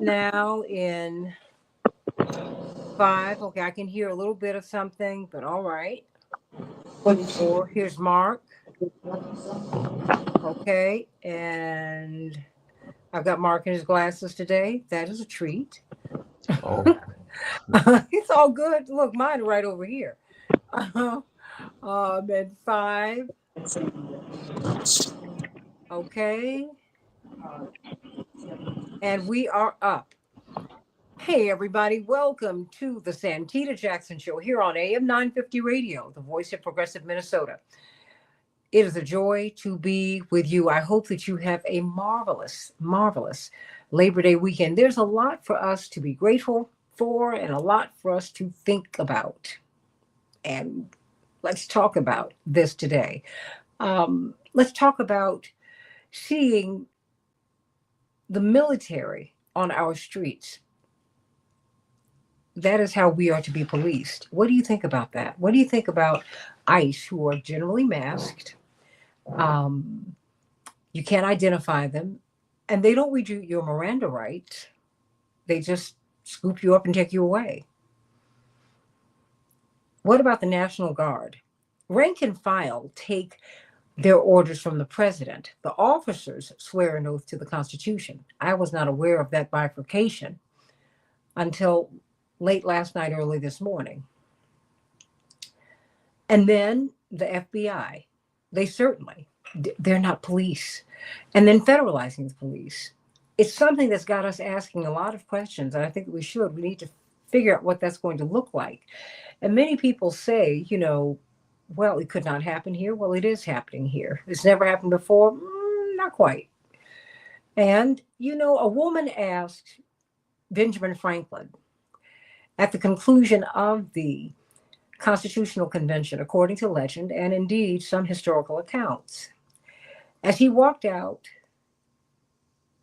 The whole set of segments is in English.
now in 5. Okay, I can hear a little bit of something, but all right. 4. Here's Mark. Okay, and I've got Mark in his glasses today. That is a treat. Oh, It's all good. Look, mine are right over here. And 5. Okay, and we are up. Hey, everybody, welcome to the Santita Jackson Show here on AM 950 Radio, the voice of progressive Minnesota. It is a joy to be with you. I hope that you have a marvelous, marvelous Labor Day weekend. There's a lot for us to be grateful for and a lot for us to think about. And let's talk about this today. Let's talk about seeing the military on our streets. That is how we are to be policed. What do you think about that? What do you think about ICE, who are generally masked? Um, you can't identify them, and they don't read you your Miranda rights. They just scoop you up and take you away. What about the National Guard? Rank and file take their orders from the president. The officers swear an oath to the Constitution. I was not aware of that bifurcation until late last night, early this morning. And then the FBI, they certainly, they're not police. And then federalizing the police. It's something that's got us asking a lot of questions, and I think we should. We need to figure out what that's going to look like. And many people say, well, it could not happen here. Well, it is happening here. It's never happened before. Not quite. And, a woman asked Benjamin Franklin at the conclusion of the Constitutional Convention, according to legend and indeed some historical accounts. As he walked out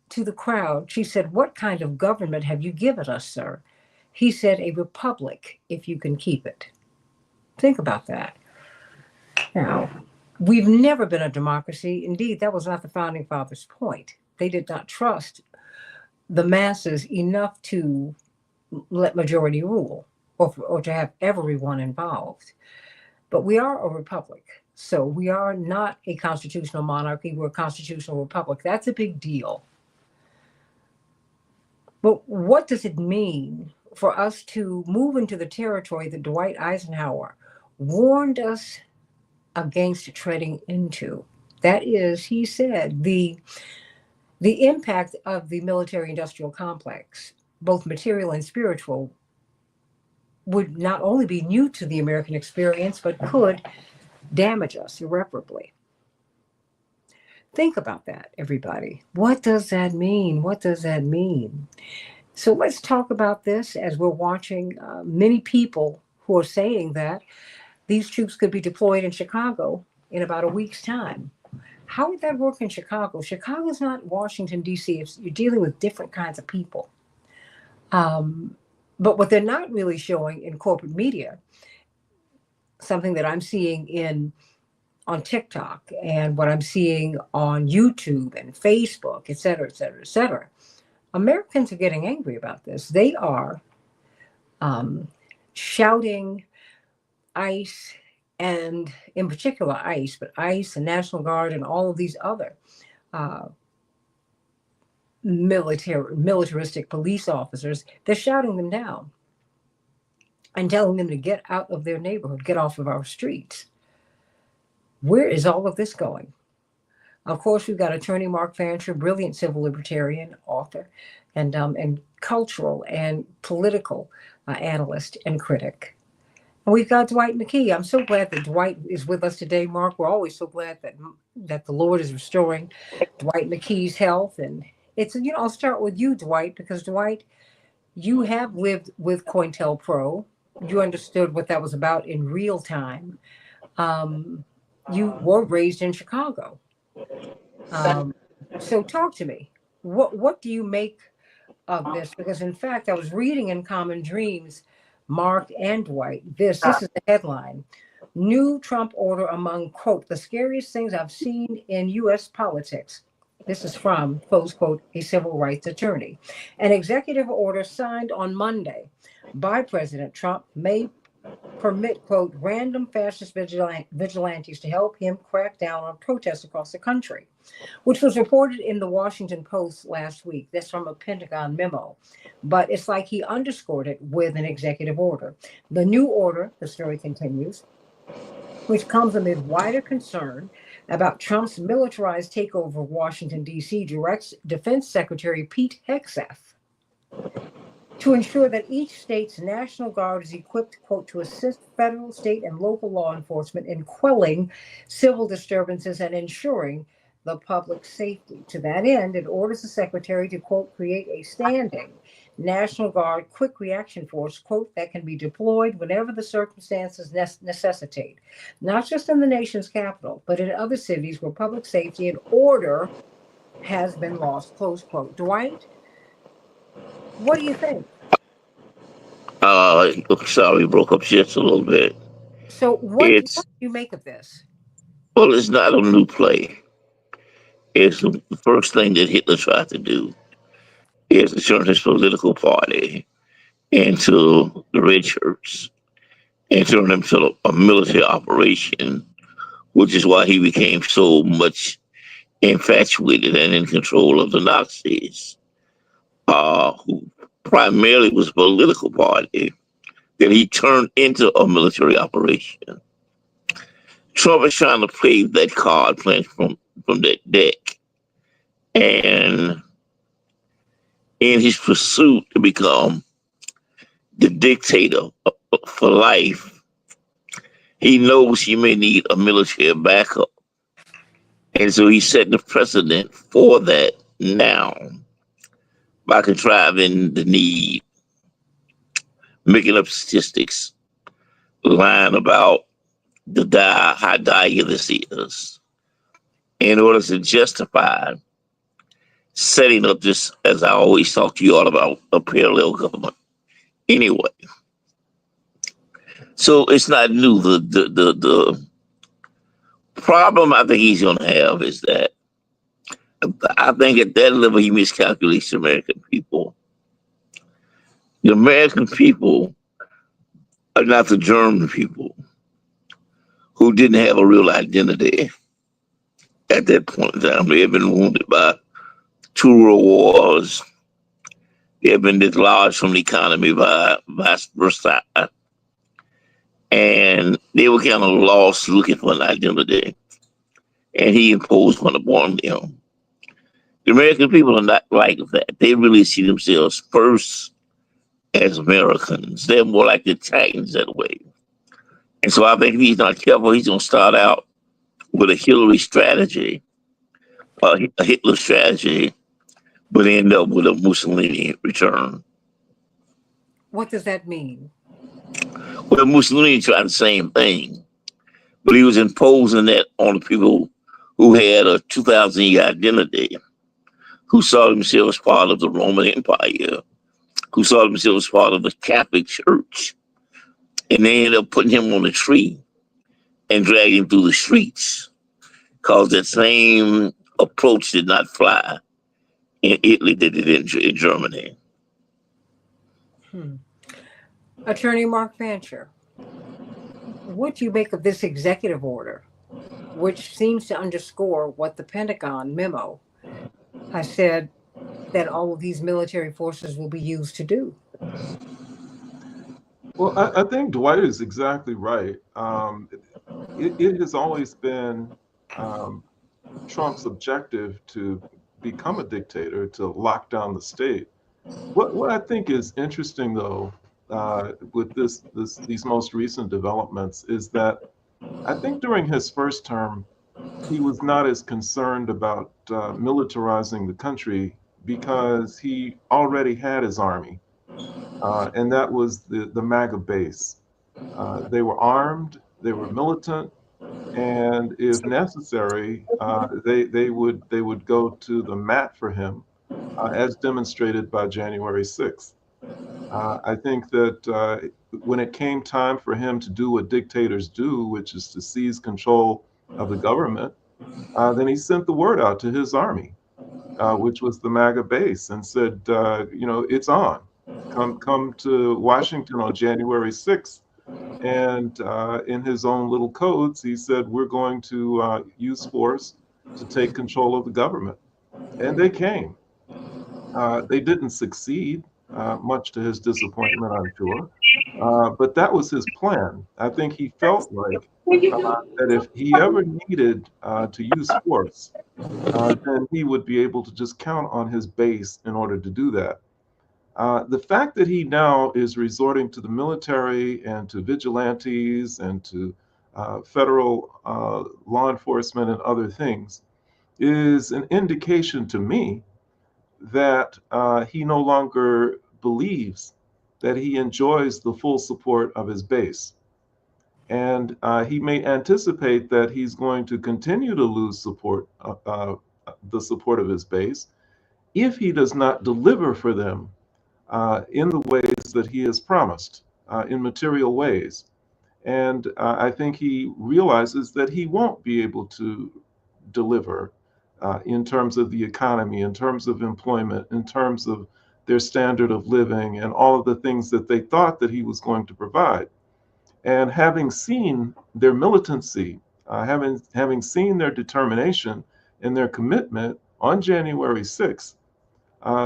to the crowd, she said, "What kind of government have you given us, sir?" He said, "A republic, if you can keep it." Think about that. Now, we've never been a democracy. Indeed, that was not the founding fathers' point. They did not trust the masses enough to let majority rule or to have everyone involved. But we are a republic. So we are not a constitutional monarchy. We're a constitutional republic. That's a big deal. But what does it mean for us to move into the territory that Dwight Eisenhower warned us against treading into? That is, he said, the impact of the military industrial complex, both material and spiritual, would not only be new to the American experience, but could damage us irreparably. Think about that, everybody. What does that mean? What does that mean? So let's talk about this as we're watching many people who are saying that these troops could be deployed in Chicago in about a week's time. How would that work in Chicago? Chicago is not Washington, D.C. You're dealing with different kinds of people. But what they're not really showing in corporate media, something that I'm seeing on TikTok and what I'm seeing on YouTube and Facebook, et cetera, et cetera, et cetera. Americans are getting angry about this. They are shouting ICE, and in particular ICE, but ICE and National Guard and all of these other militaristic police officers, they're shouting them down and telling them to get out of their neighborhood, get off of our streets. Where is all of this going? Of course, we've got attorney Mark Fancher, brilliant civil libertarian, author, and cultural and political analyst and critic. And we've got Dwight McKee. I'm so glad that Dwight is with us today, Mark. We're always so glad that the Lord is restoring Dwight McKee's health. And it's, I'll start with you, Dwight, because Dwight, you have lived with COINTELPRO. You understood what that was about in real time. You were raised in Chicago. So talk to me. What do you make of this? Because in fact, I was reading in Common Dreams, Mark and Dwight, this is the headline: New Trump order among, quote, the scariest things I've seen in U.S. politics. This is from, close quote, a civil rights attorney. An executive order signed on Monday by President Trump may permit, quote, random fascist vigilantes to help him crack down on protests across the country, which was reported in the Washington Post last week. That's from a Pentagon memo. But it's like he underscored it with an executive order. The new order, the story continues, which comes amid wider concern about Trump's militarized takeover of Washington, D.C., directs Defense Secretary Pete Hegseth to ensure that each state's National Guard is equipped, quote, to assist federal, state, and local law enforcement in quelling civil disturbances and ensuring the public's safety. To that end, it orders the secretary to, quote, create a standing National Guard quick reaction force, quote, that can be deployed whenever the circumstances necessitate, not just in the nation's capital, but in other cities where public safety and order has been lost, close quote. Dwight, what do you think? Sorry, broke up just a little bit. So what It's do you make of this? well, it's not a new play. It's the first thing that Hitler tried to do is to turn his political party into the red shirts and turn them to a military operation, which is why he became so much infatuated and in control of the Nazis, who primarily was a political party that he turned into a military operation. Trump is trying to play that card playing from that deck. And in his pursuit to become the dictator for life, he knows he may need a military backup. And so he's setting the precedent for that now by contriving the need, making up statistics, lying about how dire this is, in order to justify setting up this, as I always talk to you all about, a parallel government. Anyway, so it's not new. The problem I think he's going to have is that I think at that level he miscalculates the American people. The American people are not the German people who didn't have a real identity at that point in time. They had been wounded by 2 world wars. They had been dislodged from the economy by Versailles. And they were kind of lost looking for an identity. And he imposed one upon them. The American people are not like that. They really see themselves first as Americans. They're more like the Titans that way. And so I think if he's not careful, he's going to start out with a Hillary strategy, a Hitler strategy, but end up with a Mussolini return. What does that mean? Well, Mussolini tried the same thing, but he was imposing that on the people who had a 2,000-year identity, who saw themselves part of the Roman Empire, who saw themselves part of the Catholic Church. And they ended up putting him on a tree and dragging him through the streets, because that same approach did not fly in Italy, did it in Germany. Attorney Mark Fancher, what do you make of this executive order, which seems to underscore what the Pentagon memo has said that all of these military forces will be used to do? Well, I think Dwight is exactly right. It has always been Trump's objective to become a dictator, to lock down the state. What I think is interesting, though, with these most recent developments is that I think during his first term, he was not as concerned about militarizing the country because he already had his army, and that was the MAGA base. They were armed, they were militant, and if necessary, they would go to the mat for him, as demonstrated by January 6th. I think that when it came time for him to do what dictators do, which is to seize control of the government, then he sent the word out to his army. which was the MAGA base, and said, it's on. Come to Washington on January 6th. And in his own little codes, he said, we're going to use force to take control of the government. And they came. They didn't succeed, much to his disappointment, I'm sure. But that was his plan. I think he felt like that if he ever needed to use force, then he would be able to just count on his base in order to do that. The fact that he now is resorting to the military and to vigilantes and to federal law enforcement and other things is an indication to me that he no longer believes that he enjoys the full support of his base. And he may anticipate that he's going to continue to lose the support of his base, if he does not deliver for them in the ways that he has promised, in material ways. And I think he realizes that he won't be able to deliver in terms of the economy, in terms of employment, in terms of their standard of living, and all of the things that they thought that he was going to provide. And having seen their militancy, having seen their determination and their commitment on January 6th,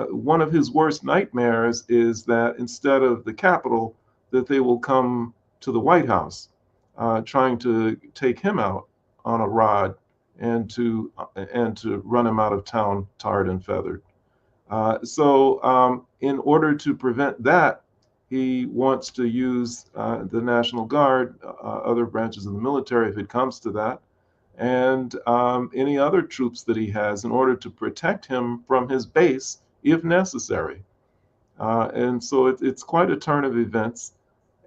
one of his worst nightmares is that instead of the Capitol, that they will come to the White House, trying to take him out on a rod and to run him out of town, tarred and feathered. So in order to prevent that, he wants to use the National Guard, other branches of the military, if it comes to that, and any other troops that he has in order to protect him from his base if necessary. And so it's quite a turn of events.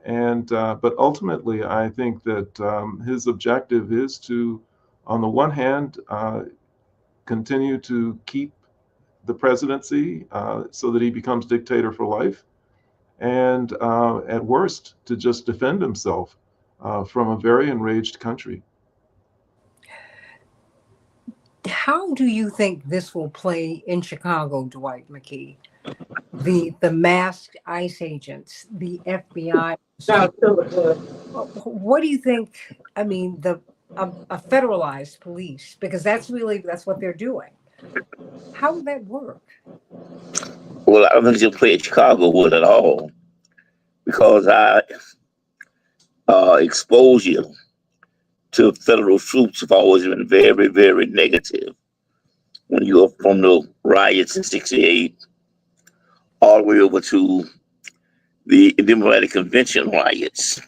And but ultimately, I think that his objective is to, on the one hand, continue to keep the presidency so that he becomes dictator for life, and at worst, to just defend himself from a very enraged country. How do you think this will play in Chicago, Dwight McKee? The masked ICE agents, the FBI. What do you think? I mean, a federalized police, because that's what they're doing. How would that work? Well, I don't think they'll play in Chicago would at all, because our exposure to federal troops have always been very, very negative. When you go from the riots in '68 all the way over to the Democratic Convention riots,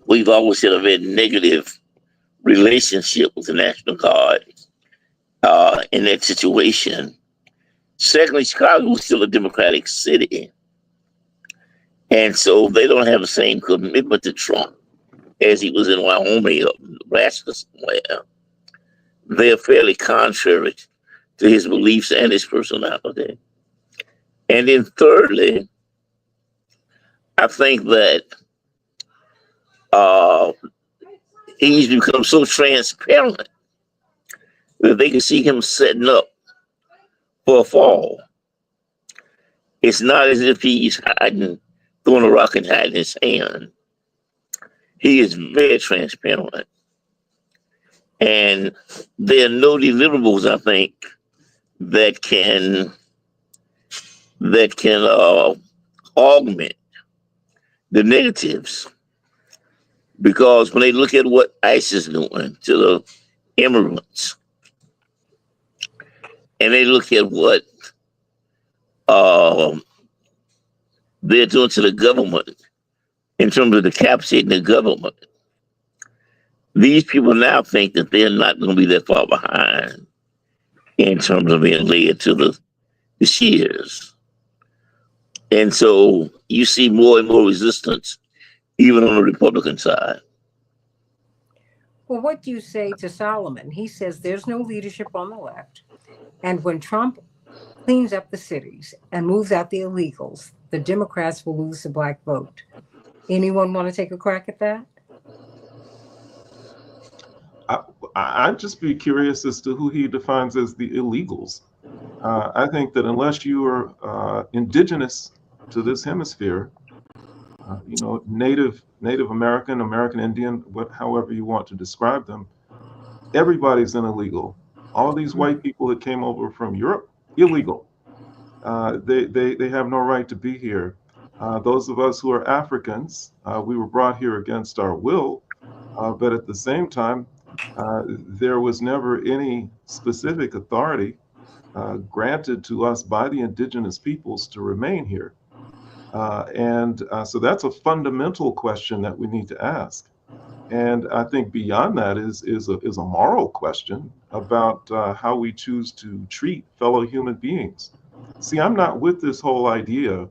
we've always had a very negative relationship with the National Guard in that situation. Secondly, Chicago is still a Democratic city, and so they don't have the same commitment to Trump as he was in Wyoming or Nebraska somewhere. They're fairly contrary to his beliefs and his personality. And then thirdly, I think that he's become so transparent that they can see him setting up for a fall. It's not as if he's hiding, throwing a rock and hiding his hand. He is very transparent. And there are no deliverables, I think, that can augment the negatives. Because when they look at what ICE is doing to the immigrants, and they look at what they're doing to the government in terms of decapitating the government, these people now think that they're not going to be that far behind in terms of being led to the shears. And so you see more and more resistance, even on the Republican side. Well, what do you say to Solomon? He says there's no leadership on the left. And when Trump cleans up the cities and moves out the illegals, the Democrats will lose the black vote. Anyone want to take a crack at that? I'd just be curious as to who he defines as the illegals. I think that unless you are indigenous to this hemisphere, Native American, American Indian, however you want to describe them, everybody's an illegal. All of these white people that came over from Europe, illegal. They have no right to be here. Those of us who are Africans, we were brought here against our will, but at the same time, there was never any specific authority granted to us by the indigenous peoples to remain here. So that's a fundamental question that we need to ask. And I think beyond that is a moral question about how we choose to treat fellow human beings. See, I'm not with this whole idea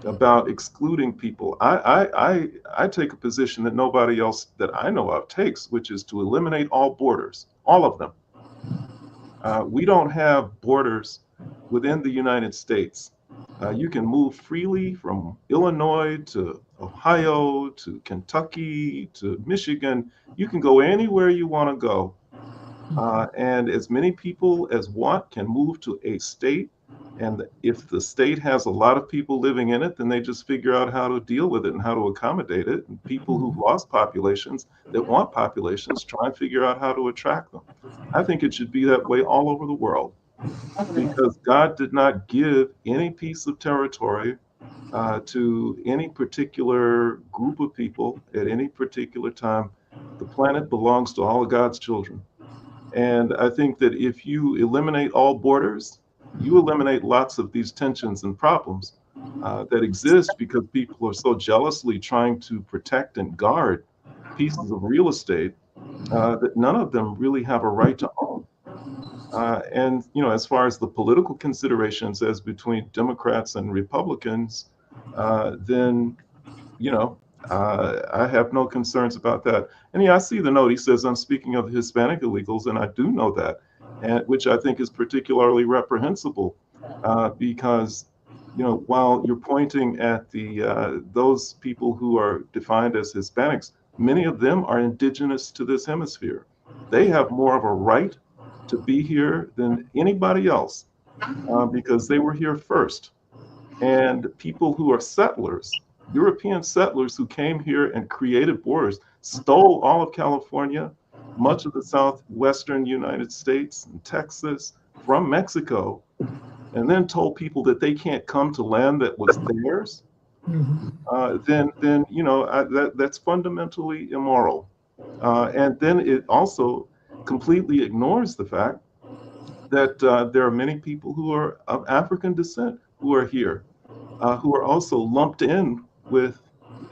about excluding people. I take a position that nobody else that I know of takes, which is to eliminate all borders, all of them. We don't have borders within the United States. You can move freely from Illinois to Ohio to Kentucky to Michigan. You can go anywhere you want to go. And as many people as want can move to a state. And if the state has a lot of people living in it, then they just figure out how to deal with it and how to accommodate it. And people who've lost populations that want populations try and figure out how to attract them. I think it should be that way all over the world, because God did not give any piece of territory to any particular group of people at any particular time. The planet belongs to all of God's children. And I think that if you eliminate all borders, you eliminate lots of these tensions and problems that exist because people are so jealously trying to protect and guard pieces of real estate that none of them really have a right to own. And as far as the political considerations as between Democrats and Republicans, then I have no concerns about that. And I see the note. He says, I'm speaking of Hispanic illegals, and I do know that, and which I think is particularly reprehensible because, while you're pointing at those people who are defined as Hispanics, many of them are indigenous to this hemisphere. They have more of a right to be here than anybody else because they were here first. And people who are settlers, European settlers who came here and created borders, stole all of California, much of the southwestern United States and Texas from Mexico, and then told people that they can't come to land that was theirs, that's fundamentally immoral. And then it also completely ignores the fact that there are many people who are of African descent who are here, who are also lumped in with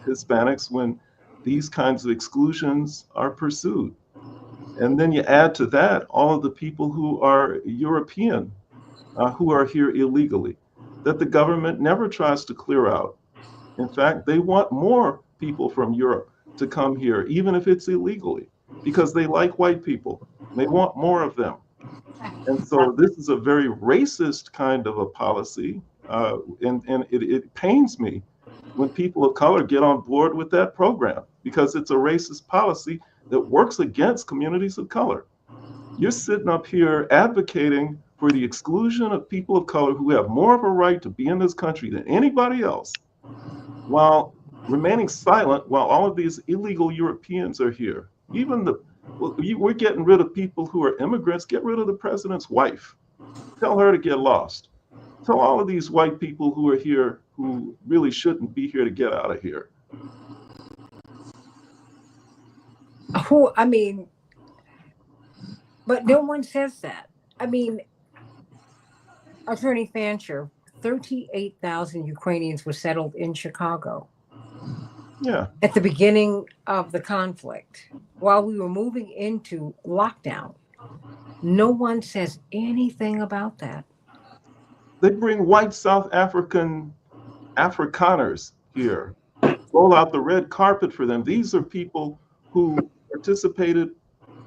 Hispanics when these kinds of exclusions are pursued. And then you add to that all of the people who are European, who are here illegally, that the government never tries to clear out. In fact, they want more people from Europe to come here, even if it's illegally, because they like white people. They want more of them. And so this is a very racist kind of a policy. And it pains me when people of color get on board with that program, because it's a racist policy that works against communities of color. You're sitting up here advocating for the exclusion of people of color who have more of a right to be in this country than anybody else, while remaining silent while all of these illegal Europeans are here. We're getting rid of people who are immigrants. Get rid of the president's wife. Tell her to get lost. Tell all of these white people who are here who really shouldn't be here to get out of here. But no one says that. Attorney Fancher, 38,000 Ukrainians were settled in Chicago. Yeah. At the beginning of the conflict, while we were moving into lockdown. No one says anything about that. They bring white South Afrikaners here, roll out the red carpet for them. These are people who participated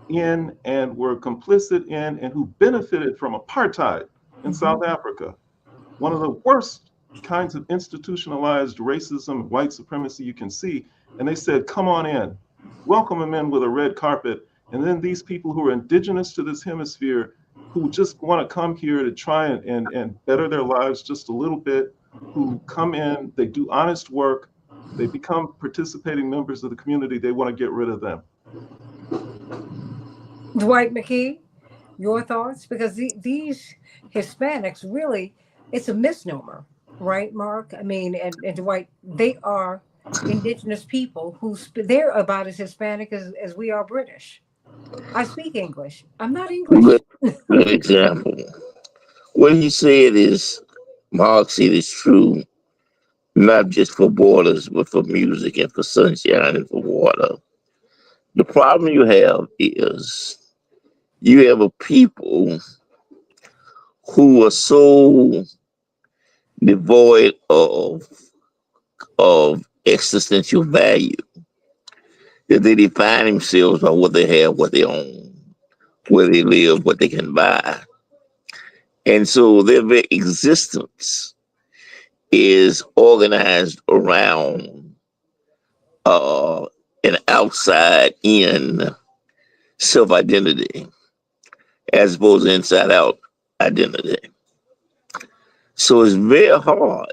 in and were complicit in and who benefited from apartheid in South Africa. One of the worst kinds of institutionalized racism and white supremacy you can see. And they said, come on in, welcome them in with a red carpet And then these people who are indigenous to this hemisphere, who just want to come here to try and better their lives just a little bit, who come in, they do honest work, they become participating members of the community, they want to get rid of them. Dwight McKee, your thoughts? Because these Hispanics really, it's a misnomer, right, Mark? I mean, and Dwight, they are indigenous people they're about as Hispanic as we are British. I speak English. I'm not English. Good, good example. What he said is, Mark said is true, not just for borders, but for music and for sunshine and for water. The problem you have is you have a people who are so devoid of existential value that they define themselves by what they have, what they own, where they live, what they can buy. And so their very existence is organized around uh, an outside in self identity as opposed to inside out identity. So it's very hard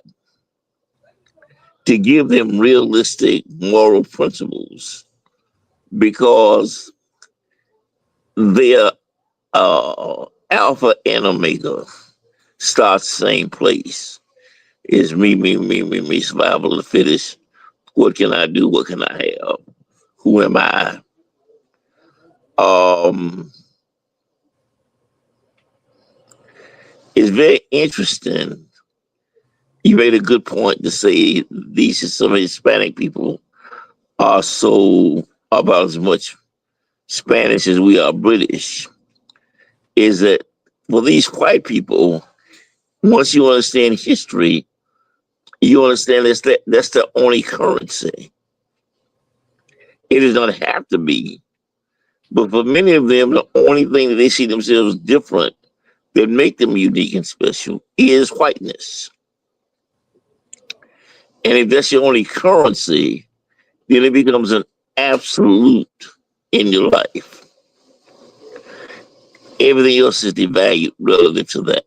to give them realistic moral principles because their alpha and omega starts the same place. It's me, survival of the fittest. What can I do? What can I have? Who am I? Um, it's very interesting. You made a good point to say these some Hispanic people are so about as much Spanish as we are British. Is that for these white people, once you understand history, you understand that's the only currency. It does not have to be. But for many of them, the only thing that they see themselves different that make them unique and special is whiteness. And if that's your only currency, then it becomes an absolute in your life. Everything else is devalued relative to that.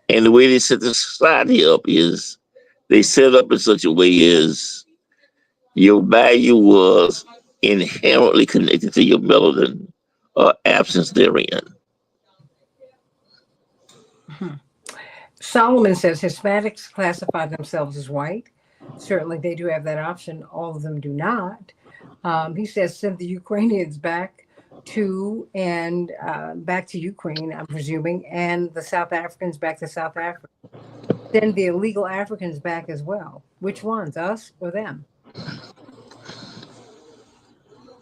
And the way they set the society up is they set it up in such a way as your value was inherently connected to your melanin or absence therein. Solomon says Hispanics classify themselves as white. Certainly, they do have that option. All of them do not. He says send the Ukrainians back to Ukraine, I'm presuming, and the South Africans back to South Africa. Send the illegal Africans back as well. Which ones, us or them? I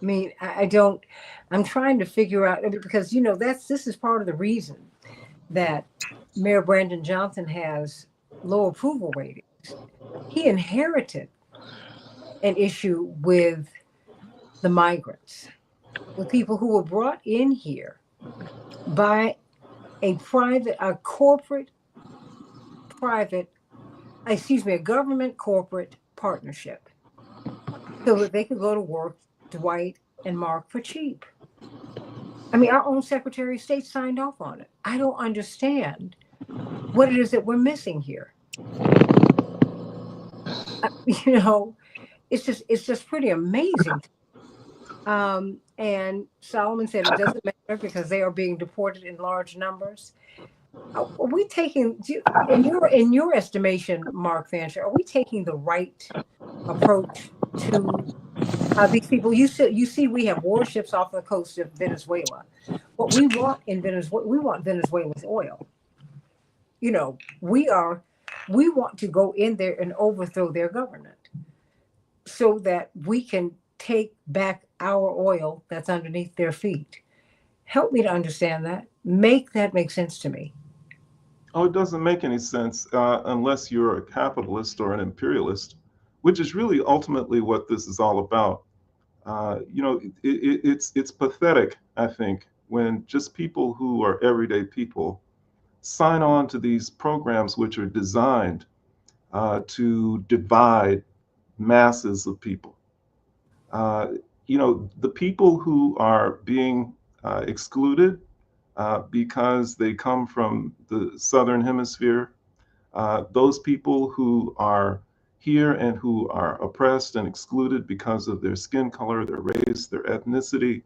mean, I don't. I'm trying to figure out because this is part of the reason that Mayor Brandon Johnson has low approval ratings. He inherited an issue with the migrants, with people who were brought in here by a government corporate partnership so that they could go to work, Dwight and Mark, for cheap. I mean, our own Secretary of State signed off on it. I don't understand what it is that we're missing here. It's just pretty amazing. And Solomon said it doesn't matter because they are being deported in large numbers. Are we taking, in your estimation, Mark Fancher, are we taking the right approach to these people? You see, we have warships off the coast of Venezuela. What we want in Venezuela, we want Venezuela's oil. We want to go in there and overthrow their government so that we can take back our oil that's underneath their feet. Help me to understand that. Make that make sense to me. Oh, it doesn't make any sense unless you're a capitalist or an imperialist, which is really ultimately what this is all about. It's pathetic, I think, when just people who are everyday people sign on to these programs which are designed to divide masses of people. the people who are being excluded because they come from the Southern Hemisphere, those people who are here and who are oppressed and excluded because of their skin color, their race, their ethnicity,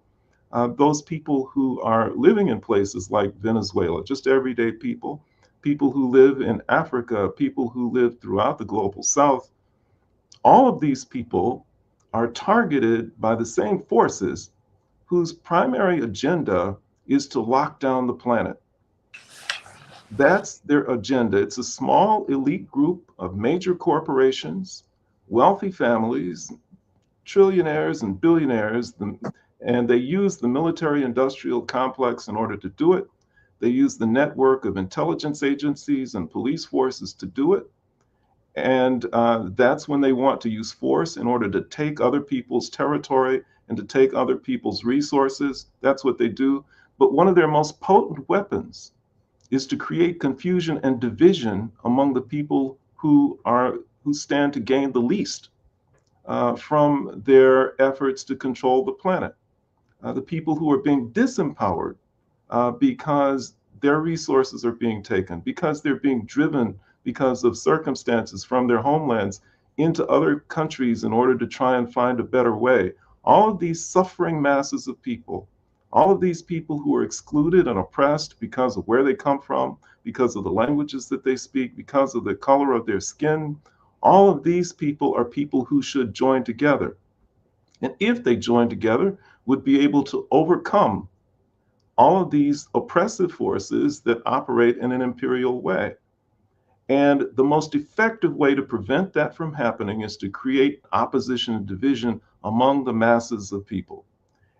those people who are living in places like Venezuela, just everyday people, people who live in Africa, people who live throughout the global South, all of these people are targeted by the same forces whose primary agenda is to lock down the planet. That's their agenda. It's a small elite group of major corporations, wealthy families, trillionaires and billionaires, and they use the military industrial complex in order to do it. They use the network of intelligence agencies and police forces to do it. And that's when they want to use force in order to take other people's territory and to take other people's resources. That's what they do. But one of their most potent weapons is to create confusion and division among the people who stand to gain the least from their efforts to control the planet. The people who are being disempowered because their resources are being taken, because they're being driven because of circumstances from their homelands into other countries in order to try and find a better way. All of these suffering masses of people, all of these people who are excluded and oppressed because of where they come from, because of the languages that they speak, because of the color of their skin, all of these people are people who should join together. And if they join together, would be able to overcome all of these oppressive forces that operate in an imperial way. And the most effective way to prevent that from happening is to create opposition and division among the masses of people.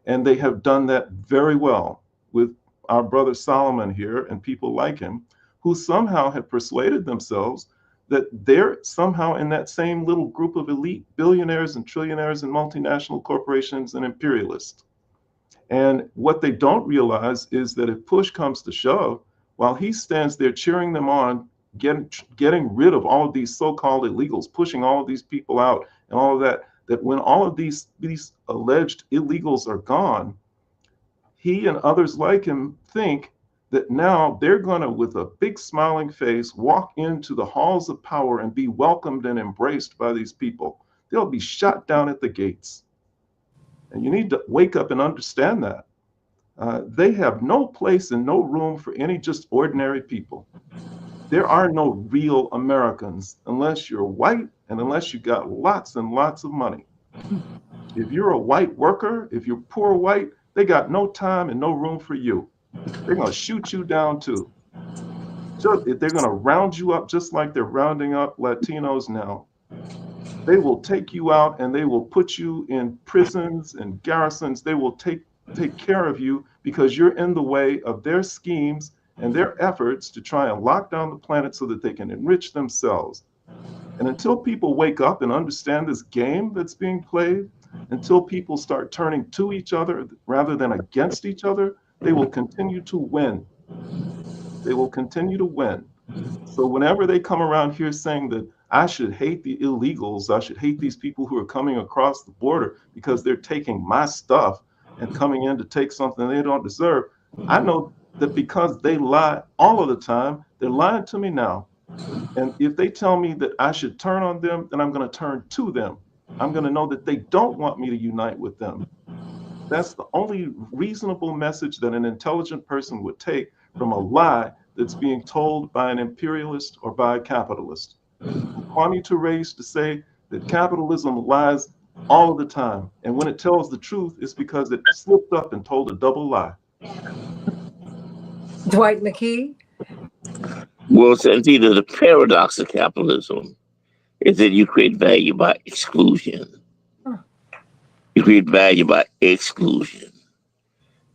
And they have done that very well with our brother Solomon here and people like him, who somehow have persuaded themselves that they're somehow in that same little group of elite billionaires and trillionaires and multinational corporations and imperialists. And what they don't realize is that if push comes to shove, while he stands there cheering them on, getting rid of all of these so-called illegals, pushing all of these people out and all of that, that when all of these alleged illegals are gone, he and others like him think that now they're going to, with a big smiling face, walk into the halls of power and be welcomed and embraced by these people. They'll be shot down at the gates. And you need to wake up and understand that. They have no place and no room for any just ordinary people. There are no real Americans unless you're white and unless you got lots and lots of money. If you're a white worker, if you're poor white, they got no time and no room for you. They're going to shoot you down too. So they're going to round you up just like they're rounding up Latinos now. They will take you out and they will put you in prisons and garrisons. They will take care of you because you're in the way of their schemes and their efforts to try and lock down the planet so that they can enrich themselves. And until people wake up and understand this game that's being played, until people start turning to each other rather than against each other, they will continue to win. They will continue to win. So whenever they come around here saying that I should hate the illegals, I should hate these people who are coming across the border because they're taking my stuff and coming in to take something they don't deserve, I know that because they lie all of the time, they're lying to me now. And if they tell me that I should turn on them, then I'm going to turn to them. I'm going to know that they don't want me to unite with them. That's the only reasonable message that an intelligent person would take from a lie that's being told by an imperialist or by a capitalist. Kwame Ture used to say that capitalism lies all of the time. And when it tells the truth, it's because it slipped up and told a double lie. Dwight McKee? Well, Santita, the paradox of capitalism is that you create value by exclusion. Huh. You create value by exclusion,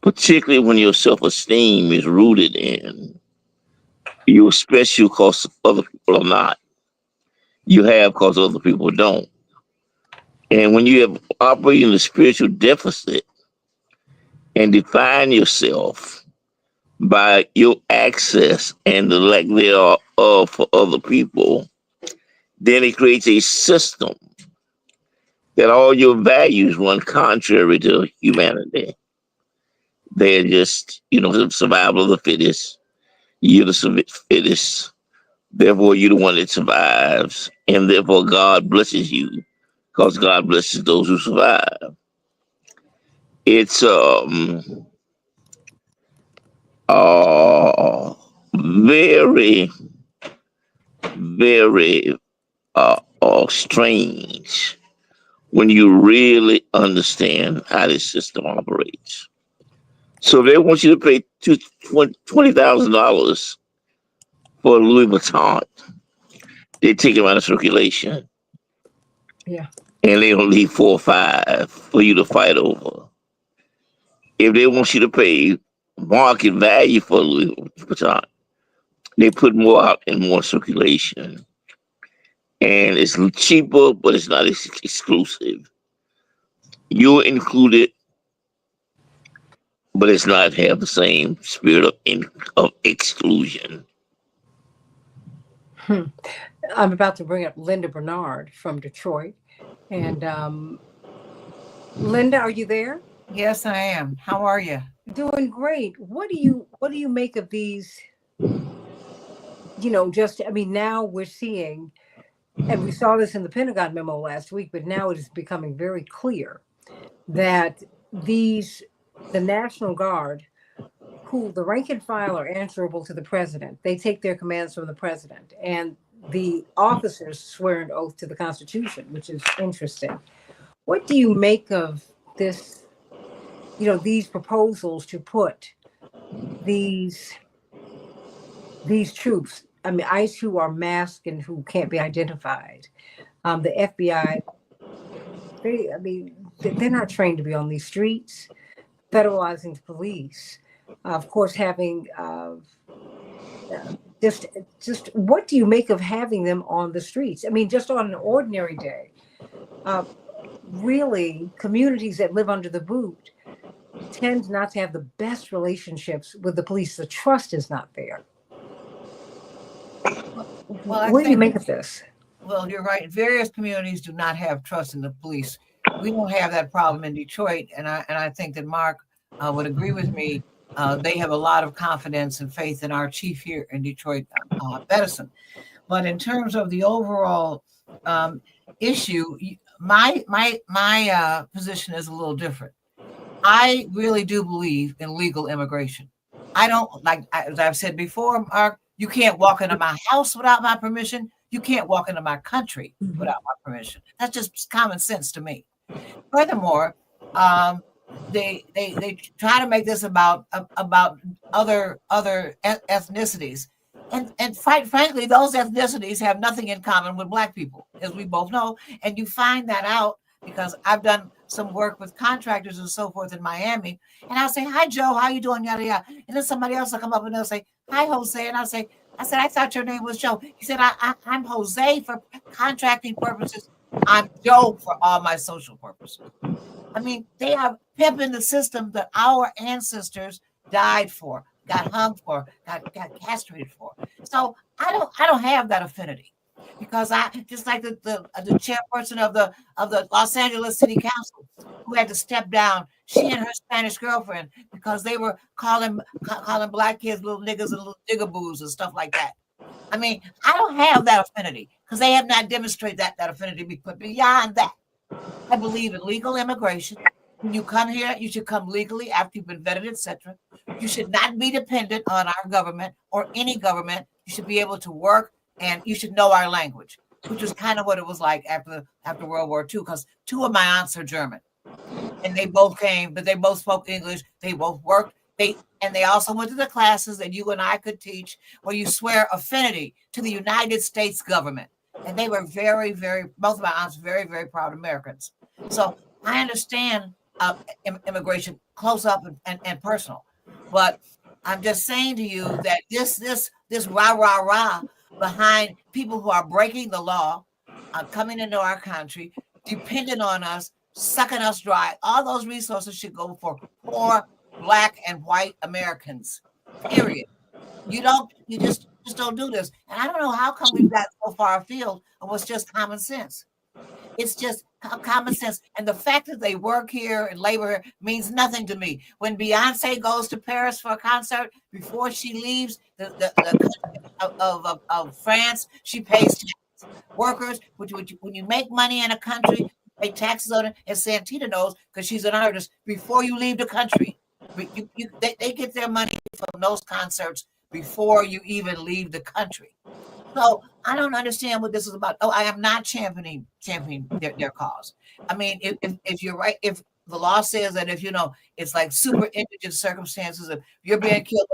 particularly when your self-esteem is rooted in you're special because other people are not. You have because other people don't. And when you have operating the spiritual deficit and define yourself by your access and the lack thereof for other people, then it creates a system that all your values run contrary to humanity. They're just, the survival of the fittest. You're the fittest. Therefore, you're the one that survives. And therefore, God blesses you because God blesses those who survive. It's very, very strange when you really understand how this system operates. So they want you to pay $20,000 for a Louis Vuitton. They take them out of circulation, Yeah. and they only leave 4 or 5 for you to fight over. If they want you to pay market value for a Louis Vuitton, they put more out in more circulation, and it's cheaper, but it's not exclusive. You're included, but it's not have the same spirit of exclusion. I'm about to bring up Linda Bernard from Detroit. And Linda, are you there? Yes, I am. How are you? Doing great. What do you make of these, now we're seeing, and we saw this in the Pentagon memo last week, but now it is becoming very clear that the National Guard, who the rank and file are answerable to the president, they take their commands from the president, and the officers swear an oath to the Constitution, which is interesting. What do you make of this, these proposals to put these troops, ICE, who are masked and who can't be identified, the FBI, they're not trained to be on these streets, federalizing the police, of course, having just what do you make of having them on the streets? Just on an ordinary day, really, communities that live under the boot tend not to have the best relationships with the police. The trust is not there. Well, What do you make of this? Well, you're right. Various communities do not have trust in the police. We don't have that problem in Detroit, and I think that Mark would agree with me. They have a lot of confidence and faith in our chief here in Detroit, Edison. But in terms of the overall issue, my position is a little different. I really do believe in legal immigration. I don't as I've said before, Mark. You can't walk into my house without my permission. You can't walk into my country without my permission. That's just common sense to me. Furthermore, they try to make this about other ethnicities, and frankly, those ethnicities have nothing in common with Black people, as we both know. And you find that out because I've done some work with contractors and so forth in Miami, and I'll say, "Hi, Joe, how you doing?" Yada yada, and then somebody else will come up and they'll say, "Hi, Jose," and I said, "I thought your name was Joe." He said, I'm Jose for contracting purposes. I'm Joe for all my social purposes. They are pimping the system that our ancestors died for, got hung for, got castrated for. So I don't have that affinity, because I just like the chairperson of the Los Angeles City Council, who had to step down, she and her Spanish girlfriend, because they were calling Black kids little niggas and little jigaboos and stuff like that. I don't have that affinity because they have not demonstrated that affinity. But beyond that, I believe in legal immigration. When you come here, you should come legally after you've been vetted, etc. You should not be dependent on our government or any government. You should be able to work, and you should know our language, which is kind of what it was like after World War II, because 2 of my aunts are German, and they both came, but they both spoke English. They both worked. They also went to the classes that you and I could teach, where you swear affinity to the United States government. And they were very, very, both of my aunts, very, very proud Americans. So I understand immigration close up and personal. But I'm just saying to you that this rah behind people who are breaking the law, coming into our country, dependent on us, sucking us dry, all those resources should go for poor Black and white Americans, period. You just don't do this. And I don't know how come we've got so far afield of what's just common sense. It's just common sense. And the fact that they work here and labor here means nothing to me. When Beyonce goes to Paris for a concert, before she leaves the country of France, she pays tax. Workers, when you make money in a country, you pay taxes on it. And Santita knows because she's an artist. Before you leave the country, they get their money from those concerts before you even leave the country. So I don't understand what this is about. Oh, I am not championing their cause. I mean, if you're right, if the law says that if it's like super indigent circumstances, if you're being killed,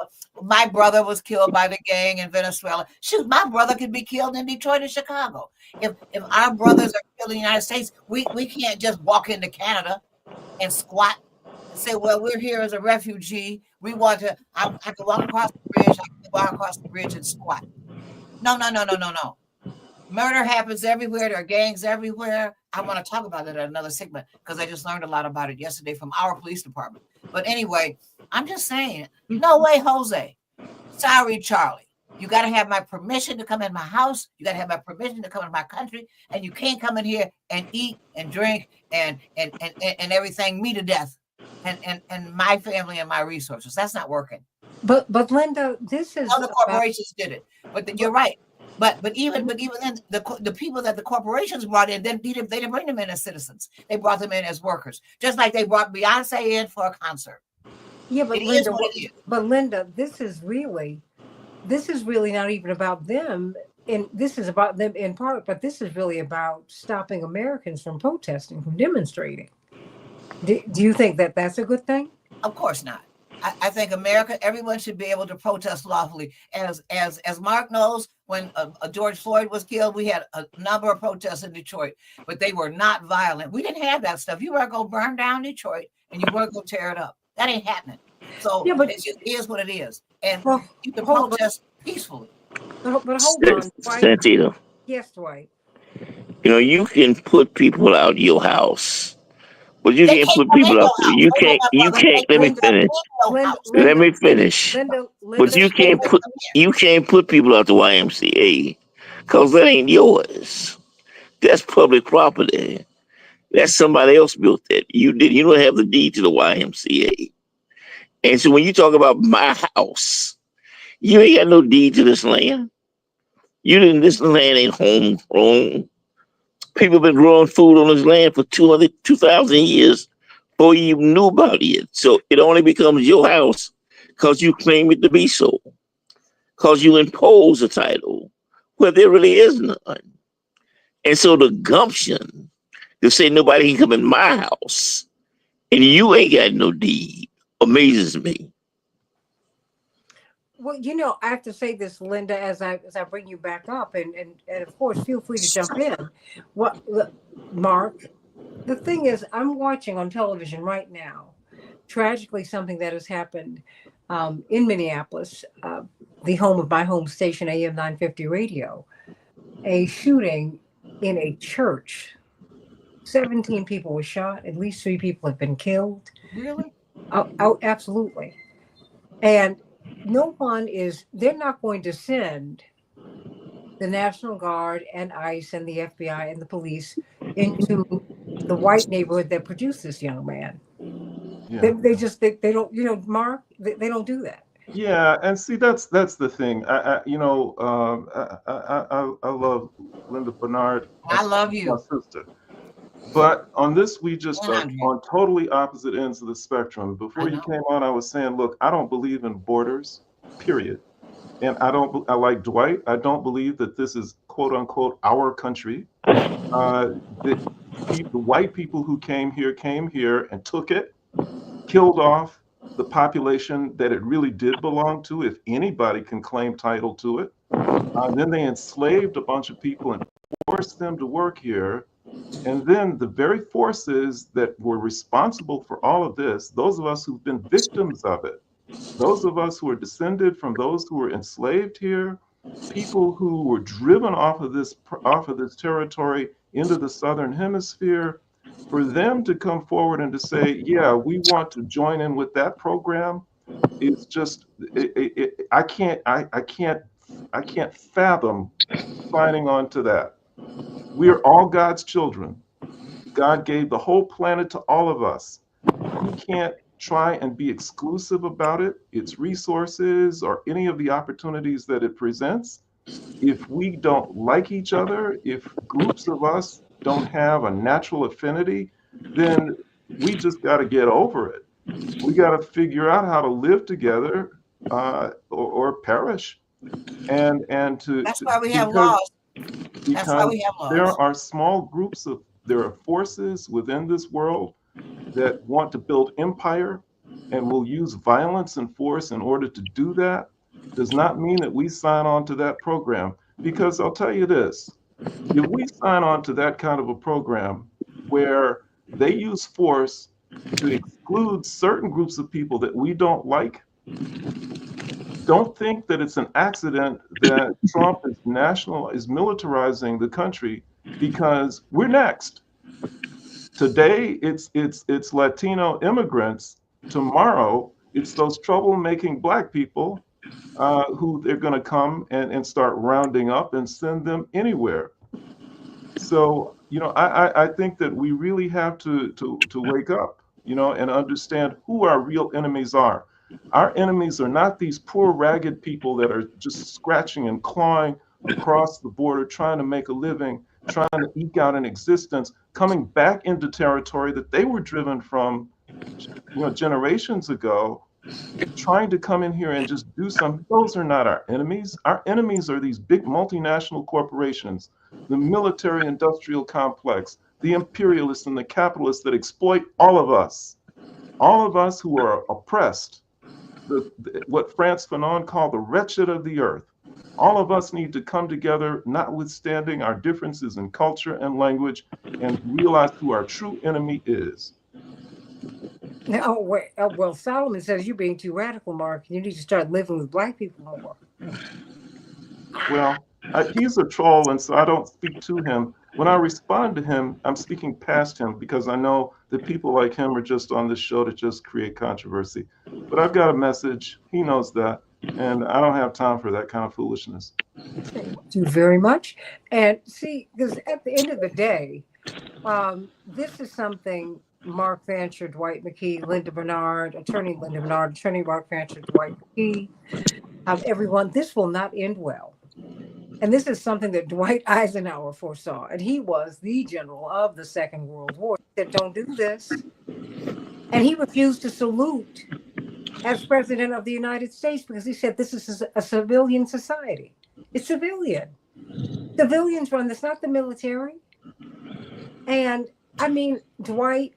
my brother was killed by the gang in Venezuela. Shoot, my brother could be killed in Detroit and Chicago. If our brothers are killed in the United States, we can't just walk into Canada and squat and say, well, we're here as a refugee. We want to. I can walk across the bridge. I can walk across the bridge and squat. No, no, no, no, no, no. Murder happens everywhere. There are gangs everywhere. I want to talk about it at another segment because I just learned a lot about it yesterday from our police department. But anyway, I'm just saying, no way, Jose. Sorry, Charlie. You got to have my permission to come in my house. You got to have my permission to come in my country. And you can't come in here and eat and drink and everything, me to death. And my family and my resources. That's not working. But Linda, this is other corporations did it. But you're right. But even then, the people that the corporations brought in, they didn't bring them in as citizens. They brought them in as workers, just like they brought Beyonce in for a concert. Yeah, but Linda, this is really not even about them. And this is about them in part, but this is really about stopping Americans from protesting, from demonstrating. Do you think that that's a good thing? Of course not. I think everyone should be able to protest lawfully. As Mark knows, when George Floyd was killed, we had a number of protests in Detroit, but they were not violent. We didn't have that stuff. You weren't going to burn down Detroit and you weren't going to tear it up. That ain't happening. So yeah, but it is what it is. And you can protest peacefully. But hold on. Santita. Yes, Dwight. You can put people out your house. But you can't put people out there. You can't. Let me finish. Let me finish. But you can't put people out the YMCA because that ain't yours. That's public property. That's somebody else built that. You don't have the deed to the YMCA. And so when you talk about my house, you ain't got no deed to this land. This land ain't homegrown. People have been growing food on this land for 2,000 years before you even knew about it. So it only becomes your house because you claim it to be so. Because you impose a title where there really is none. And so the gumption to say nobody can come in my house and you ain't got no deed amazes me. Well, I have to say this, Linda, as I bring you back up, and of course, feel free to jump in. Mark, the thing is, I'm watching on television right now, tragically, something that has happened in Minneapolis, the home of my home station, AM 950 radio, a shooting in a church. 17 people were shot. At least 3 people have been killed. Really? Oh, absolutely. And they're not going to send the National Guard and ICE and the FBI and the police into the white neighborhood that produced this young man. Yeah. They don't, Mark, they don't do that. Yeah, and see, that's the thing. I love Linda Bernard. I love you, my sister. But on this, we just are on totally opposite ends of the spectrum. Before you came on, I was saying, look, I don't believe in borders, period. And I like Dwight, I don't believe that this is quote unquote our country. The white people who came here and took it, killed off the population that it really did belong to, if anybody can claim title to it. Then they enslaved a bunch of people and forced them to work here. And then the very forces that were responsible for all of this, those of us who've been victims of it, those of us who are descended from those who were enslaved here, people who were driven off of this territory into the Southern Hemisphere, for them to come forward and to say, yeah, we want to join in with that program, it's just, I can't fathom signing on to that. We are all God's children. God gave the whole planet to all of us. We can't try and be exclusive about it, its resources, or any of the opportunities that it presents. If we don't like each other, if groups of us don't have a natural affinity, then we just got to get over it. We got to figure out how to live together, or perish. And That's why we have because laws. That's why because we have there laws. are small groups of there are forces within this world that want to build empire and will use violence and force in order to do that, does not mean that we sign on to that program. Because I'll tell you this, if we sign on to that kind of a program where they use force to exclude certain groups of people that we don't like, don't think that it's an accident that Trump is militarizing the country, because we're next. Today it's Latino immigrants. Tomorrow it's those troublemaking black people, who they're going to come and start rounding up and send them anywhere. So, I think that we really have to wake up, and understand who our real enemies are. Our enemies are not these poor, ragged people that are just scratching and clawing across the border, trying to make a living, trying to eke out an existence, coming back into territory that they were driven from, generations ago, trying to come in here and just do something. Those are not our enemies. Our enemies are these big multinational corporations, the military industrial complex, the imperialists and the capitalists that exploit all of us who are oppressed, what Frantz Fanon called the wretched of the earth. All of us need to come together, notwithstanding our differences in culture and language, and realize who our true enemy is. Now, well, Solomon says you're being too radical, Mark. You need to start living with black people more. Well, he's a troll, and so I don't speak to him. When I respond to him, I'm speaking past him, because I know that people like him are just on this show to just create controversy. But I've got a message. He knows that. And I don't have time for that kind of foolishness. Thank you very much. And see, because at the end of the day, this is something Mark Fancher, Dwight McKee, Linda Bernard, Attorney Linda Bernard, Attorney Mark Fancher, Dwight McKee, everyone, this will not end well. And this is something that Dwight Eisenhower foresaw. And he was the general of the Second World War. He said, don't do this. And he refused to salute as president of the United States, because he said this is a civilian society. It's civilian. Civilians run this, not the military. And I mean, Dwight,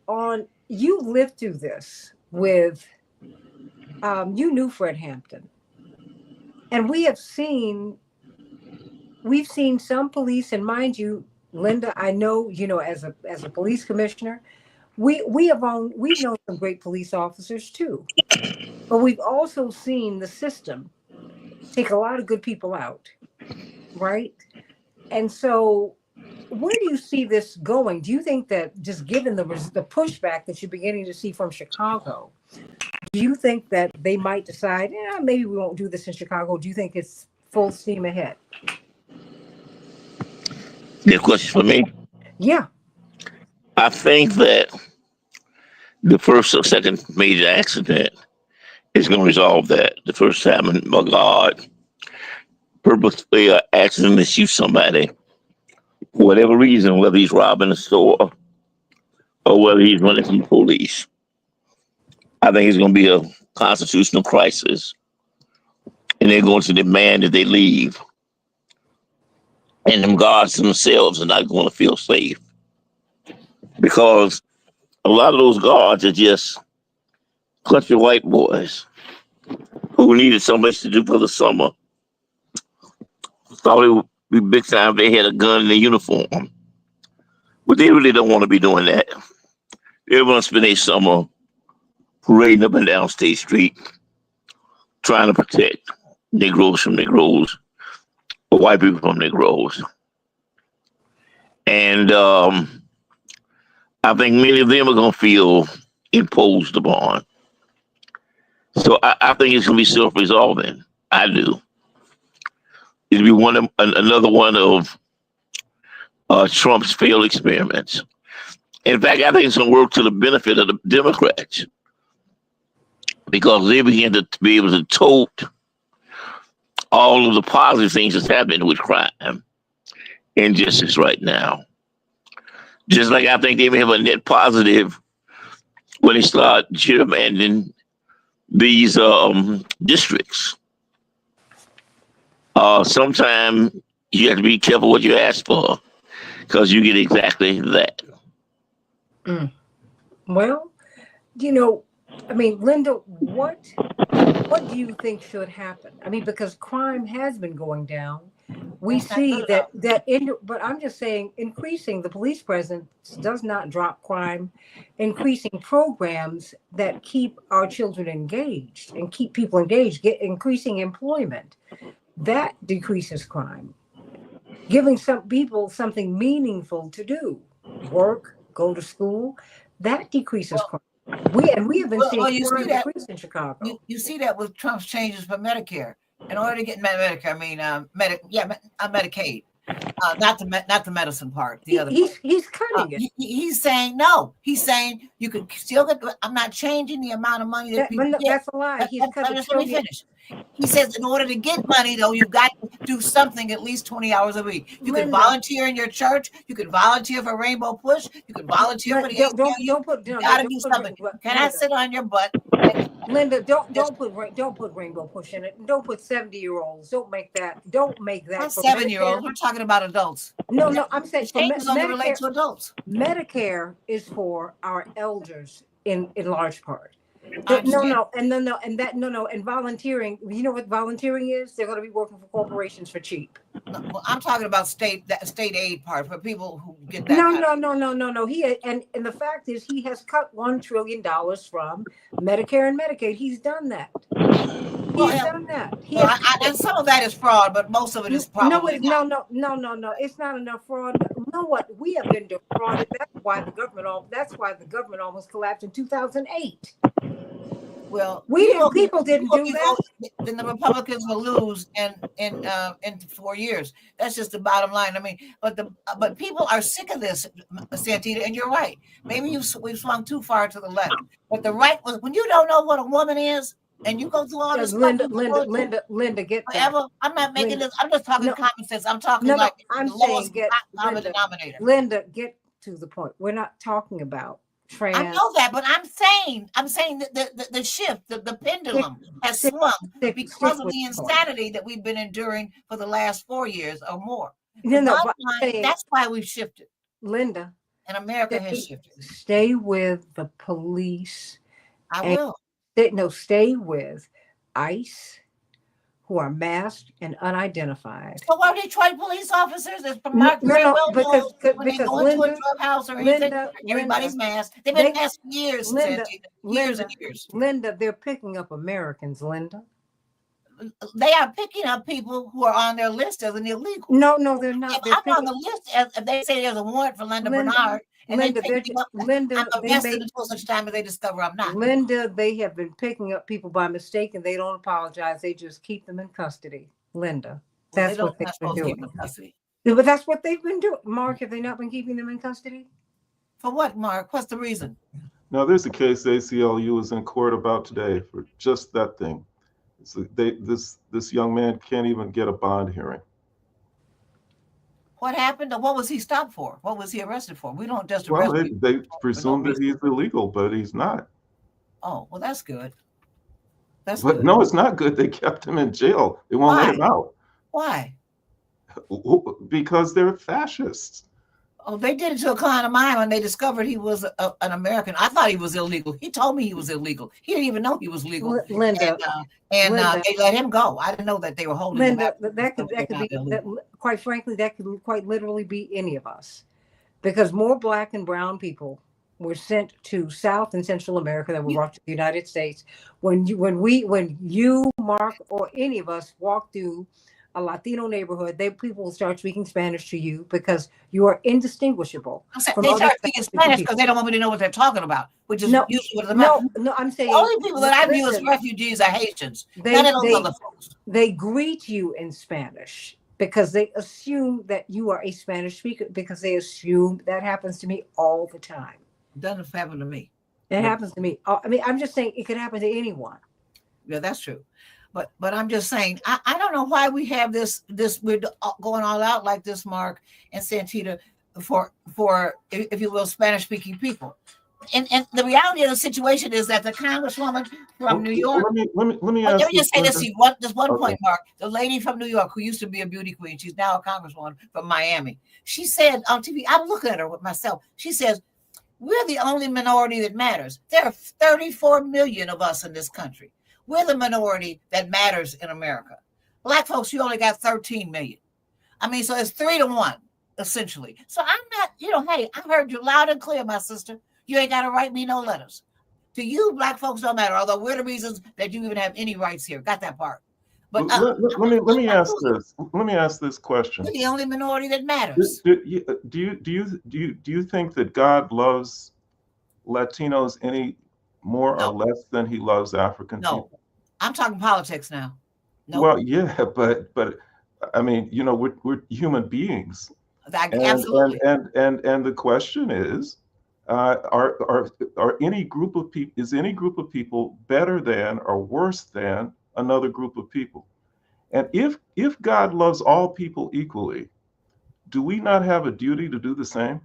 you lived through this with, you knew Fred Hampton. And we've seen some police, and mind you, Linda, I know, as a police commissioner, we've known some great police officers too. But we've also seen the system take a lot of good people out, right? And so where do you see this going? Do you think that, just given the pushback that you're beginning to see from Chicago, do you think that they might decide, maybe we won't do this in Chicago? Do you think it's full steam ahead? Your question for me? Yeah. I think that the first or second major accident is going to resolve that. The first time, my God, purposely accident to shoot somebody, for whatever reason, whether he's robbing a store or whether he's running from the police, I think it's going to be a constitutional crisis, and they're going to demand that they leave. And them guards themselves are not going to feel safe, because a lot of those guards are just country white boys who needed somebody to do for the summer. Thought it would be big time if they had a gun in their uniform. But they really don't want to be doing that. They want to spend their summer parading up and down State Street, trying to protect Negroes from Negroes, or white people from Negroes. And I think many of them are going to feel imposed upon. So I think it's going to be self-resolving. I do. It'll be another one of Trump's failed experiments. In fact, I think it's going to work to the benefit of the Democrats because they begin to be able to tote all of the positive things that's happening with crime and injustice right now. Just like I think they may have a net positive when they start gerrymandering these districts. Sometimes you have to be careful what you ask for because you get exactly that. Well, I mean, Linda, what do you think should happen? I mean, because crime has been going down. We see but I'm just saying, increasing the police presence does not drop crime. Increasing programs that keep our children engaged and keep people engaged, increasing employment, that decreases crime. Giving some people something meaningful to do, work, go to school, that decreases crime. We have been seeing crime decrease in Chicago. You see that with Trump's changes for Medicare. In order to get Medicare, I mean, Medicaid, not the medicine part. The other. He's cutting it. He's saying no. He's saying you can still get. I'm not changing the amount of money that people get. That's a lie. Let me finish. He says in order to get money, though, you've got to do something at least 20 hours a week. You can volunteer in your church. You can volunteer for Rainbow Push. You can volunteer for the ACLU. You got to do something. Can I sit on your butt? Linda, don't put Rainbow Push in it. Don't put 70-year-olds. Don't make that. Not 7-year-olds. We're talking about adults. No, I'm saying changes only relate to adults. Medicare is for our elders in large part. And volunteering. You know what volunteering is? They're going to be working for corporations for cheap. No, I'm talking about state aid part for people who get that. No. And the fact is, he has cut $1 trillion from Medicare and Medicaid. He's done that. Done that. And some of that is fraud, but most of it is probably no. It's not enough fraud. You know what? We have been defrauded. That's why the government almost collapsed in 2008. Well, people didn't do that. Then the Republicans will lose in 4 years. That's just the bottom line. I mean, but people are sick of this, Santita, and you're right. Maybe we've swung too far to the left. But the right was when you don't know what a woman is, and you go through all this. Linda, get forever. That. I'm not making this. I'm just talking common sense. I'm talking I'm the lowest common denominator. Linda, get to the point. We're not talking about trans. I know that, but I'm saying that the shift, the pendulum has swung because of the insanity that we've been enduring for the last 4 years or more. That's why we've shifted. Linda. And America has shifted. Stay with the police. I will. Stay with ICE, who are masked and unidentified. So why Detroit police officers? Because when they go into a drug house or anything, everybody's masked. They've been masked for years, years and years. Linda, they're picking up Americans, Linda. They are picking up people who are on their list as an illegal. No, they're not. I'm on the list if they say there's a warrant for Linda Bernard. And Linda, I'm arrested until such time as they discover I'm not. Linda, they have been picking up people by mistake, and they don't apologize. They just keep them in custody. Linda, that's what they've been doing. But that's what they've been doing. Mark, have they not been keeping them in custody? For what, Mark? What's the reason? Now, there's a case the ACLU is in court about today for just that thing. So this young man can't even get a bond hearing. What happened? What was he stopped for? What was he arrested for? We don't just arrest him. They presume that he's illegal, but he's not. Oh, well, that's good. But no, it's not good. They kept him in jail. They won't let him out. Why? Because they're fascists. Oh, they did it to a client of mine when they discovered he was an American. I thought he was illegal. He told me he was illegal. He didn't even know he was legal. Linda, Linda. They let him go. I didn't know that they were holding Linda, him. That could be, quite frankly, that could quite literally be any of us, because more Black and brown people were sent to South and Central America than were brought to the United States. When you, Mark, or any of us walk through a Latino neighborhood, people will start speaking Spanish to you because you are indistinguishable. They start speaking Spanish because they don't want me to know what they're talking about, which is usually what the No, I'm saying the only people that I view as refugees are Haitians. None of those other folks. They greet you in Spanish because they assume that you are a Spanish speaker, because they assume that happens to me all the time. Doesn't happen to me. It happens to me. I mean, I'm just saying it could happen to anyone. Yeah, that's true. But I'm just saying, I don't know why we have this we're going all out like this, Mark and Santita, for if you will, Spanish speaking people. And the reality of the situation is that the congresswoman from New York. Let me let ask me just say this. Just one Okay. point, Mark. The lady from New York who used to be a beauty queen, she's now a congresswoman from Miami. She said on TV, I'm looking at her with myself. She says, we're the only minority that matters. There are 34 million of us in this country. We're the minority that matters in America. Black folks, you only got 13 million. I mean, so it's 3-1, essentially. So I'm not, hey, I heard you loud and clear, my sister. You ain't got to write me no letters. To you, Black folks don't matter, although we're the reasons that you even have any rights here. Got that part. But let me ask this. Let me ask this question. We're the only minority that matters. Do you think that God loves Latinos any more or less than he loves African people? I'm talking politics now. No. Well, yeah, but I mean, we're human beings. Absolutely. And the question is, are any group of people, is any group of people better than or worse than another group of people? And if God loves all people equally, do we not have a duty to do the same?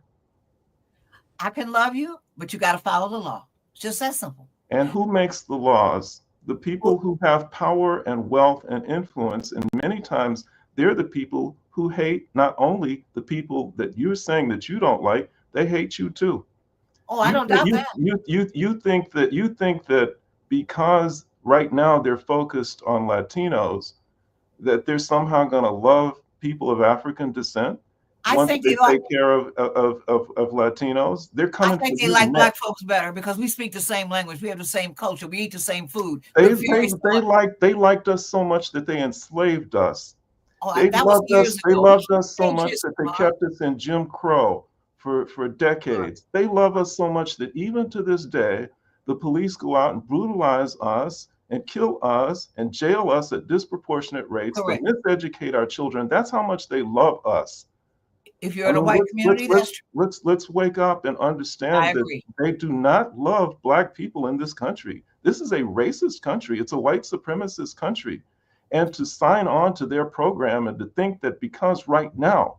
I can love you, but you got to follow the law. It's just that simple. And who makes the laws? The people who have power and wealth and influence, and many times they're the people who hate not only the people that you're saying that you don't like, they hate you too. Oh, I don't doubt that. You think that because right now they're focused on Latinos, that they're somehow going to love people of African descent? Once they take care of Latinos, they're coming. I think they like Black folks better because we speak the same language, we have the same culture, we eat the same food. They liked us so much that they enslaved us. Oh, they loved us. Ago. They loved us so much that they kept us in Jim Crow for decades. They love us so much that even to this day, the police go out and brutalize us and kill us and jail us at disproportionate rates. They miseducate our children. That's how much they love us. If you're in a white community, let's wake up and understand that they do not love Black people in this country. This is a racist country. It's a white supremacist country. And to sign on to their program and to think that because right now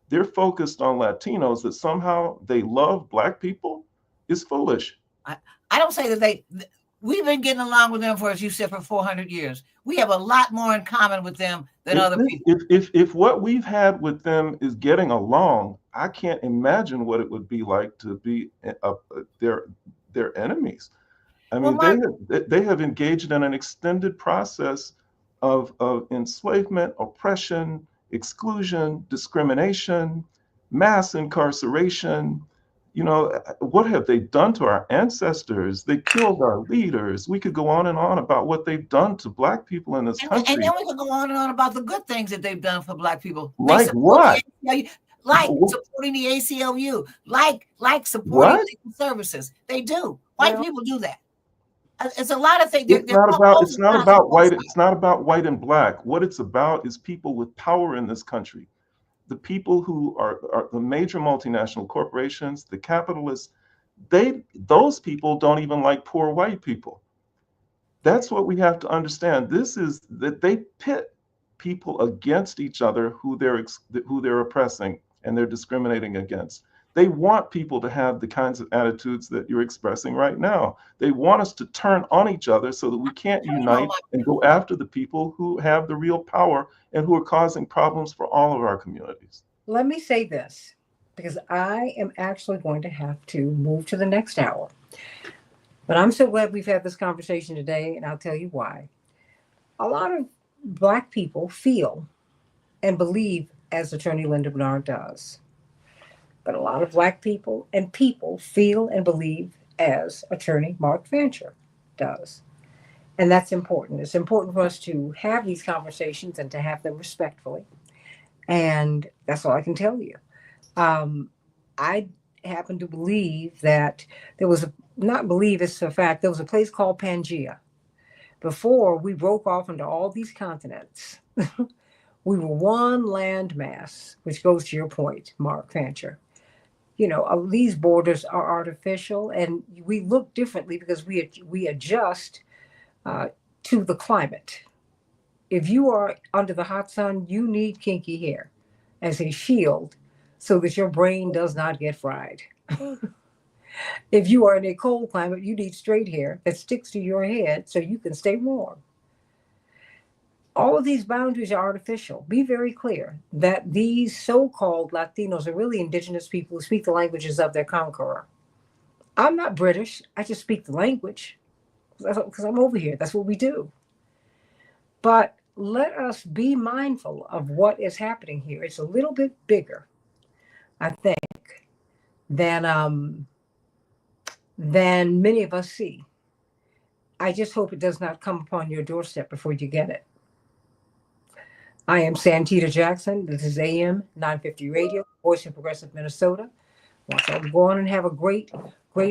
they're focused on Latinos, that somehow they love Black people is foolish. I don't say that we've been getting along with them for, as you said, for 400 years. We have a lot more in common with them than other people. If what we've had with them is getting along, I can't imagine what it would be like to be their enemies. I mean, they have engaged in an extended process of enslavement, oppression, exclusion, discrimination, mass incarceration. What have they done to our ancestors? They killed our leaders. We could go on and on about what they've done to Black people in this country. And then we could go on and on about the good things that they've done for Black people. Like what? Like supporting the ACLU, like supporting legal services. They do. White people do that. It's a lot of things. It's not about white and Black. What it's about is people with power in this country. The people who are the major multinational corporations, the capitalists, those people don't even like poor white people. That's what we have to understand. This is that they pit people against each other who they're oppressing and they're discriminating against. They want people to have the kinds of attitudes that you're expressing right now. They want us to turn on each other so that we can't unite and go after the people who have the real power and who are causing problems for all of our communities. Let me say this, because I am actually going to have to move to the next hour. But I'm so glad we've had this conversation today, and I'll tell you why. A lot of Black people feel and believe as Attorney Linda Bernard does. But a lot of Black people feel and believe as Attorney Mark Fancher does. And that's important. It's important for us to have these conversations and to have them respectfully. And that's all I can tell you. I happen to believe that there was it's a fact, there was a place called Pangea. Before we broke off into all these continents, We were one land mass, which goes to your point, Mark Fancher. These borders are artificial, and we look differently because we adjust to the climate. If you are under the hot sun, you need kinky hair as a shield so that your brain does not get fried. If you are in a cold climate, you need straight hair that sticks to your head so you can stay warm. All of these boundaries are artificial. Be very clear that these so-called Latinos are really indigenous people who speak the languages of their conqueror. I'm not British. I just speak the language because I'm over here. That's what we do. But let us be mindful of what is happening here. It's a little bit bigger, I think, than many of us see. I just hope it does not come upon your doorstep before you get it. I am Santita Jackson. This is AM 950 Radio, Voice of Progressive Minnesota. Want y'all to go on and have a great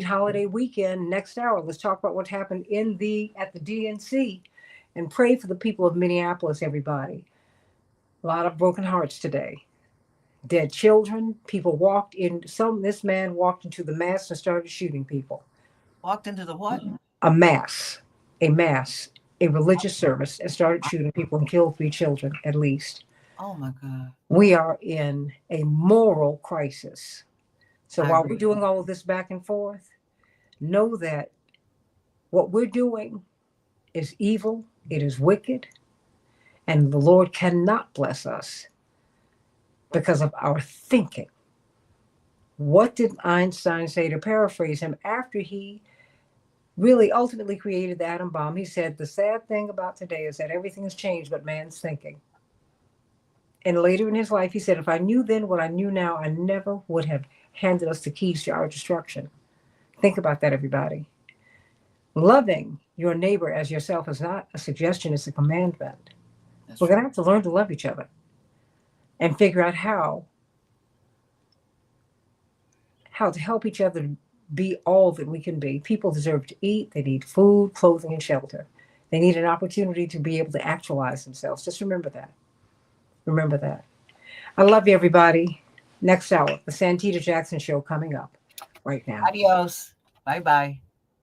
holiday weekend. Next hour, let's talk about what happened at the DNC, and pray for the people of Minneapolis, everybody. A lot of broken hearts today. Dead children. People this man walked into the mass and started shooting people. Walked into the what? A mass, a religious service, and started shooting people and killed 3 children at least. Oh my God. We are in a moral crisis. So I while agree. we're doing all of this back and forth, know that what we're doing is evil, it is wicked, and the Lord cannot bless us because of our thinking. What did Einstein say, to paraphrase him, after he really ultimately created the atom bomb? He said, the sad thing about today is that everything has changed but man's thinking. And later in his life, he said, if I knew then what I knew now, I never would have handed us the keys to our destruction. Think about that, everybody. Loving your neighbor as yourself is not a suggestion, it's a commandment. We're going to have to learn to love each other and figure out how to help each other be all that we can be. People deserve to eat. They need food, clothing, and shelter. They need an opportunity to be able to actualize themselves. Just remember that. Remember that. I love you, everybody. Next hour, the Santita Jackson Show coming up right now. Adios. Bye-bye.